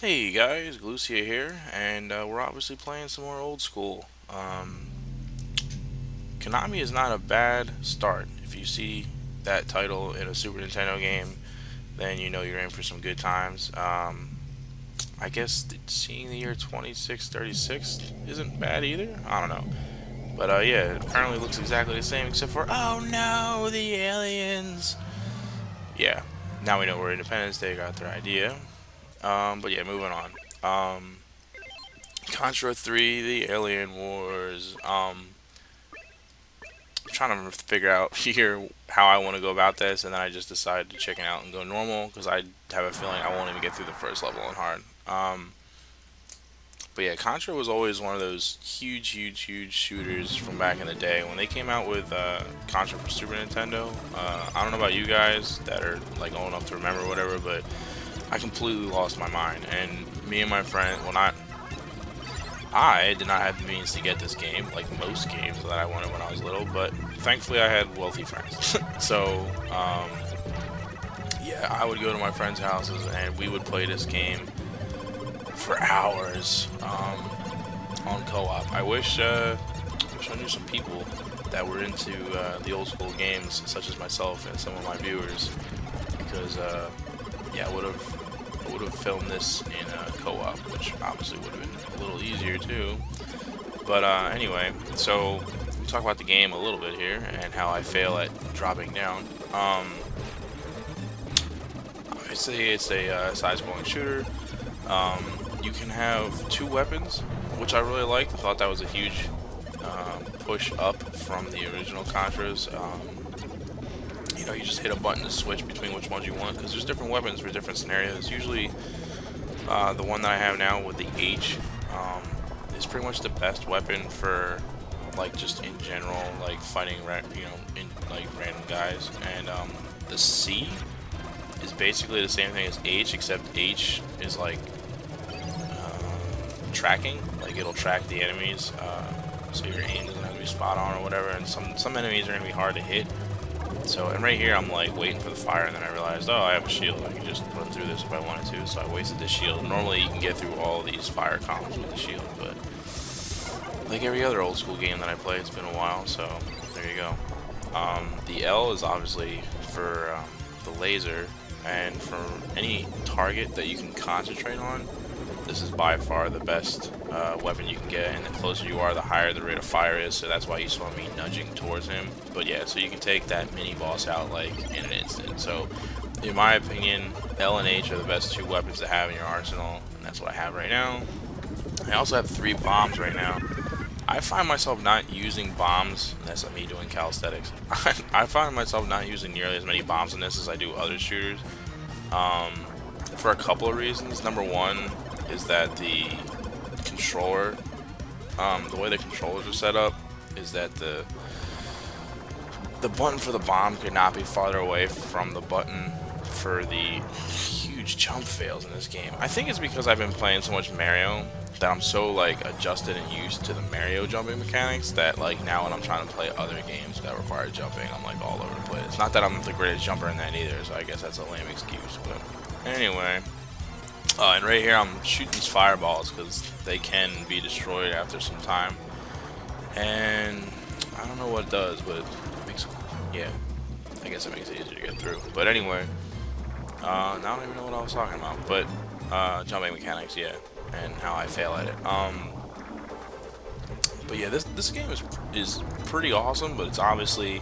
Hey guys, Galucia here, and we're obviously playing some more old school. Konami is not a bad start. If you see that title in a Super Nintendo game, then you know you're in for some good times. I guess seeing the year 2636 isn't bad either. I don't know. But yeah, it apparently looks exactly the same except for, oh no, the aliens! Yeah, now we know where Independence Day got their idea. But yeah, moving on. Contra 3, The Alien Wars. Trying to figure out here how I want to go about this, and then I just decided to chicken out and go normal because I have a feeling I won't even get through the first level on hard. But yeah, Contra was always one of those huge shooters from back in the day. When they came out with Contra for Super Nintendo, I don't know about you guys that are like old enough to remember whatever, but I completely lost my mind. And me and my friend, well, not I did not have the means to get this game, like most games that I wanted when I was little, but thankfully I had wealthy friends. So, yeah, I would go to my friends' houses and we would play this game for hours on co-op. Wish I knew some people that were into the old school games, such as myself and some of my viewers, because yeah, I would have filmed this in co-op, which obviously would have been a little easier too. But anyway, so we'll talk about the game a little bit here and how I fail at dropping down. It's a side-scrolling shooter. You can have two weapons, which I really liked. I thought that was a huge push up from the original Contras. You know, you just hit a button to switch between which ones you want, because there's different weapons for different scenarios. Usually, the one that I have now with the H is pretty much the best weapon for, like, just in general, like fighting, you know, in like random guys. And the C is basically the same thing as H, except H is like tracking. Like it'll track the enemies, so your aim doesn't have to be spot on or whatever. And some enemies are gonna be hard to hit. So, and right here I'm like waiting for the fire, and then I realized, oh, I have a shield. I can just run through this if I wanted to. So I wasted this shield. Normally you can get through all these fire columns with the shield, but like every other old school game that I play, it's been a while. So there you go. The L is obviously for the laser, and for any target that you can concentrate on, this is by far the best weapon you can get, and the closer you are, the higher the rate of fire is, so that's why you saw me nudging towards him. But yeah, so you can take that mini boss out like in an instant. So in my opinion, L and H are the best two weapons to have in your arsenal, and that's what I have right now. I also have 3 bombs right now. I find myself not using bombs, and that's me doing calisthenics. I find myself not using nearly as many bombs in this as I do other shooters, for a couple of reasons. Number one is that the controller, the way the controllers are set up, is that the button for the bomb could not be farther away from the button for the huge jump fails in this game. I think it's because I've been playing so much Mario that I'm so like adjusted and used to the Mario jumping mechanics that like now when I'm trying to play other games that require jumping, I'm like all over the place. It's not that I'm the greatest jumper in that either, so I guess that's a lame excuse. But anyway, and right here I'm shooting these fireballs because they can be destroyed after some time. And I don't know what it does, but it makes, yeah, I guess it makes it easier to get through. But anyway, now I don't even know what I was talking about, but jumping mechanics, yeah, and how I fail at it. But yeah, this game is pretty awesome, but it's obviously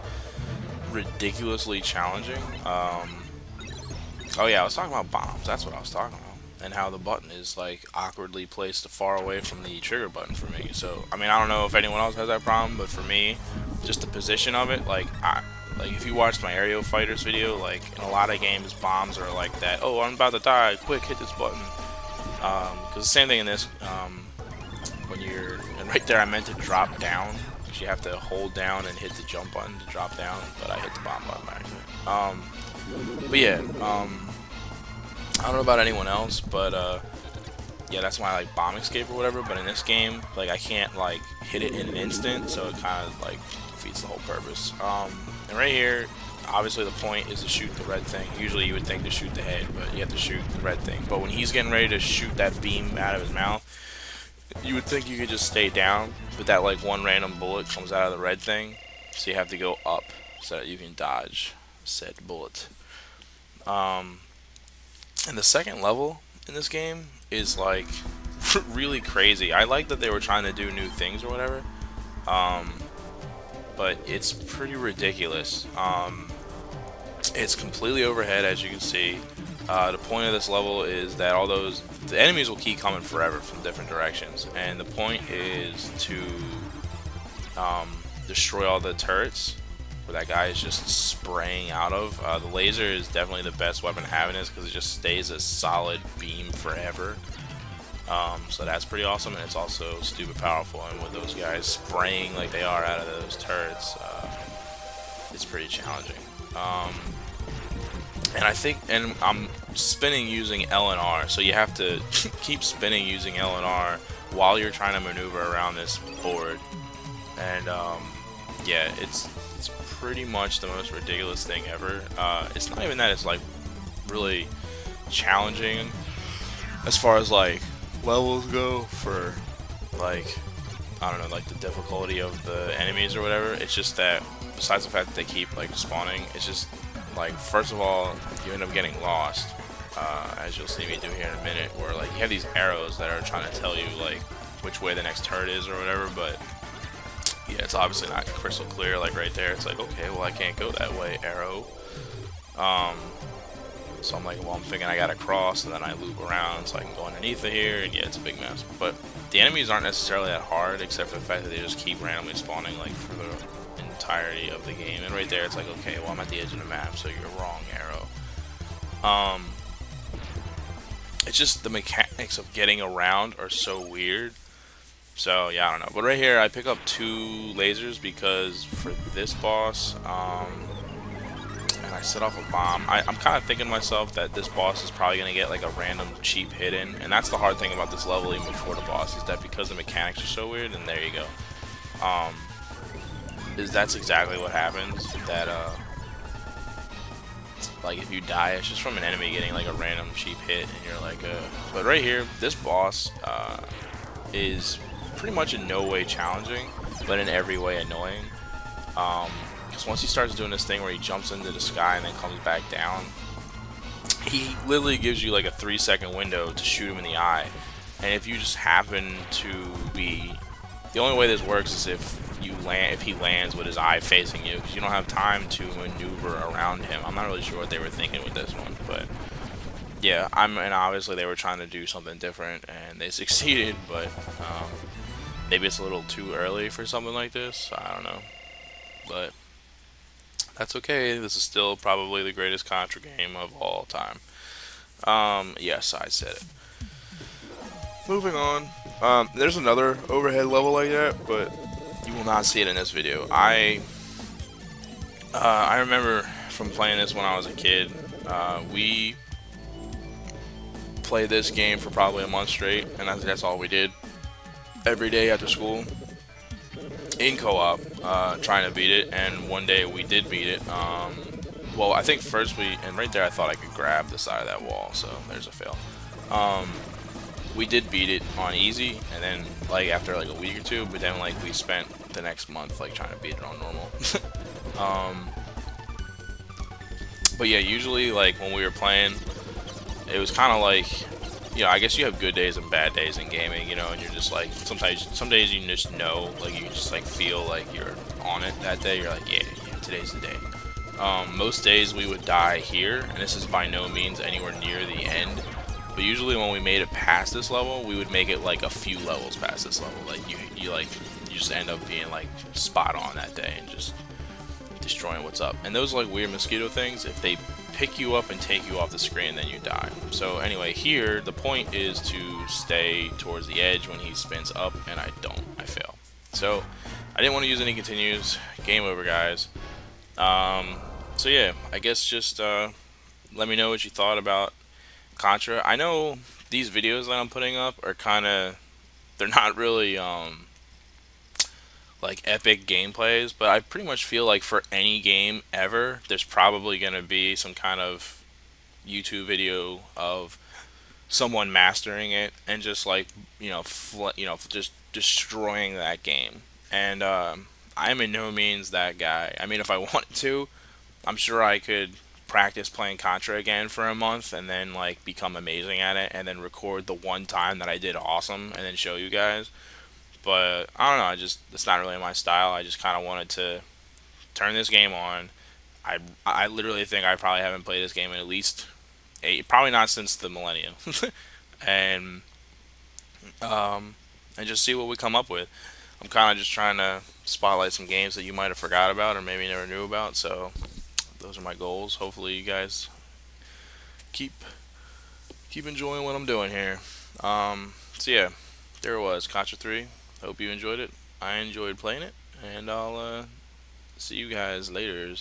ridiculously challenging. Oh yeah, I was talking about bombs. That's what I was talking about. And how the button is like awkwardly placed far away from the trigger button for me. So I mean, I don't know if anyone else has that problem, but for me, just the position of it, like if you watched my Aerial Fighters video, like in a lot of games, bombs are like that. Oh, I'm about to die! Quick, hit this button. Because the same thing in this, when you're, and right there, I meant to drop down. Because you have to hold down and hit the jump button to drop down, but I hit the bomb button by accident. But yeah, I don't know about anyone else, but yeah, that's why I like bomb escape or whatever. But in this game, like I can't like hit it in an instant, so it kind of like defeats the whole purpose. And right here, obviously the point is to shoot the red thing. Usually you would think to shoot the head, but you have to shoot the red thing. But when he's getting ready to shoot that beam out of his mouth, you would think you could just stay down, but that like one random bullet comes out of the red thing, so you have to go up so that you can dodge said bullet. Um, and the second level in this game is like really crazy. I like that they were trying to do new things or whatever, um, but it's pretty ridiculous. It's completely overhead, as you can see. The point of this level is that the enemies will keep coming forever from different directions, and the point is to destroy all the turrets where that guy is just spraying out of. The laser is definitely the best weapon having this because it just stays a solid beam forever. So that's pretty awesome, and it's also stupid powerful. And with those guys spraying like they are out of those turrets, it's pretty challenging. And I think, and I'm spinning using L and R, so you have to keep spinning using L and R while you're trying to maneuver around this board. And yeah, it's pretty much the most ridiculous thing ever. It's not even that it's like really challenging as far as like levels go for like, I don't know, like the difficulty of the enemies or whatever. It's just that besides the fact that they keep like spawning, it's just like, first of all, you end up getting lost, as you'll see me do here in a minute, where like you have these arrows that are trying to tell you like which way the next turret is or whatever, but yeah, it's obviously not crystal clear. Like right there, it's like, okay, well I can't go that way, arrow. So I'm like, well, I'm thinking I gotta cross, and then I loop around so I can go underneath of here, and yeah, it's a big mess. But the enemies aren't necessarily that hard, except for the fact that they just keep randomly spawning like for the entirety of the game. And right there, it's like, okay, well, I'm at the edge of the map, so you're wrong, arrow. It's just the mechanics of getting around are so weird. So yeah, I don't know. But right here, I pick up 2 lasers because for this boss, and I set off a bomb. I'm kind of thinking to myself that this boss is probably going to get like a random cheap hit in, and that's the hard thing about this level even before the boss, is that because the mechanics are so weird, and there you go. That's exactly what happens, that like if you die, it's just from an enemy getting like a random cheap hit, and you're like, but right here, this boss is pretty much in no way challenging, but in every way annoying. Because once he starts doing this thing where he jumps into the sky and then comes back down, he literally gives you like a 3-second window to shoot him in the eye. And if you just happen to be, the only way this works is if he lands with his eye facing you, because you don't have time to maneuver around him. I'm not really sure what they were thinking with this one, but yeah, and obviously they were trying to do something different and they succeeded, but maybe it's a little too early for something like this. I don't know, but that's okay. This is still probably the greatest Contra game of all time. Yes, I said it. Moving on. There's another overhead level like that, but you will not see it in this video. I remember from playing this when I was a kid. We played this game for probably a month straight, and that's all we did. Every day after school, in co-op, trying to beat it, and one day we did beat it. Well, I think first and right there I thought I could grab the side of that wall, so there's a fail. We did beat it on easy, and then like after like a week or two, but then like we spent the next month like trying to beat it on normal. But yeah, usually like when we were playing, it was kind of like, you know, I guess you have good days and bad days in gaming, you know, and you're just like, some days you just know, like you just like feel like you're on it that day. You're like, yeah, today's the day. Most days we would die here, and this is by no means anywhere near the end. But usually when we made it past this level, we would make it like a few levels past this level. Like you just end up being like spot on that day and just destroying what's up. And those like weird mosquito things, if they pick you up and take you off the screen, then you die. So anyway, here the point is to stay towards the edge when he spins up, and I don't. I fail. So I didn't want to use any continues. Game over, guys. So yeah, I guess just let me know what you thought about Contra. I know these videos that I'm putting up are kind of, they're not really like like epic gameplays, but I pretty much feel like for any game ever, there's probably gonna be some kind of YouTube video of someone mastering it and just like just destroying that game. And I'm in no means that guy. I mean, if I wanted to, I'm sure I could practice playing Contra again for a month and then like become amazing at it and then record the one time that I did awesome and then show you guys. But I don't know, I just it's not really my style. I just kind of wanted to turn this game on. I literally think I probably haven't played this game in at least eight, probably not since the millennium. and and just see what we come up with. I'm kind of just trying to spotlight some games that you might have forgot about or maybe never knew about. So those are my goals. Hopefully you guys keep keep enjoying what I'm doing here. So yeah, there it was, Contra 3. Hope you enjoyed it. I enjoyed playing it, and I'll see you guys later.